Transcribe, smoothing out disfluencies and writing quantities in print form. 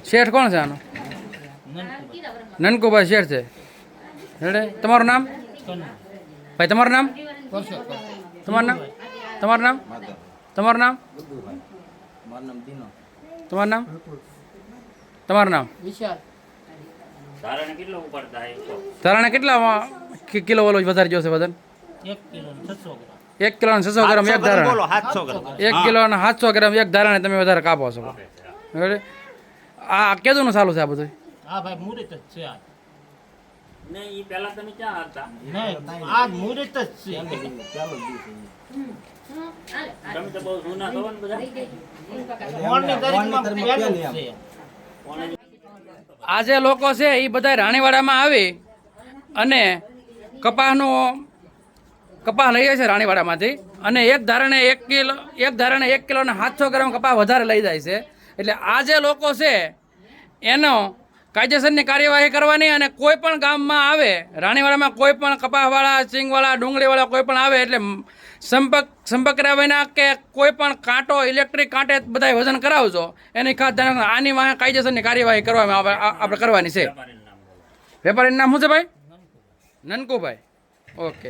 શેઠ કોણ છે આનો? નનકુભાઈ શેઠ છે. રેડે તમારું નામ ભાઈ? તમારું નામ? તમારું નામ? તમારું નામ? તમારું નામ? તમારું નામ? તમારું નામ? ધારાને કેટલા કિલો ઓલો વધારે જોશે વજન? 1 કિલો 600 ગ્રામ એક ધારા. 1 કિલો 700 ગ્રામ એક ધારાને તમે વધારે કાપો છો. આ કેદું ચાલુ છે આ બધું? હા ભાઈ મુહૂર્ત જ છે આ. નહીં ઈ પહેલા તમે ક્યાં હતા? નહીં આ મુહૂર્ત જ છે. તમે તો બહુ જૂના છો ને બધા. મોણની દરેકમાં પહેલું જ છે. આ જે લોકો છે એ બધા રાણીવાડામાં આવી અને કપાસ લઈએ છે રાણીવાડામાંથી, અને એક ધારણે 1 કિલો ને 700 ગ્રામ કપાસ વધારે લઈ જાય છે. એટલે આ જે લોકો છે એનો કાયદેસરની કાર્યવાહી કરવાની, અને કોઈ પણ ગામમાં આવે રાણીવાડામાં કોઈ પણ કપાસવાળા, સિંગવાળા, ડુંગળીવાળા કોઈ પણ આવે એટલે સંપર્ક કર્યા વિના કે કોઈ પણ કાંટો, ઇલેક્ટ્રિક કાંટે બધા વજન કરાવજો. એની ખાસ ધ્યાન રાખજો. આની વાંહે કાયદેસરની કાર્યવાહી કરવામાં આપણે કરવાની છે. વેપારીનું નામ શું છે ભાઈ? નનકુભાઈ. ઓકે.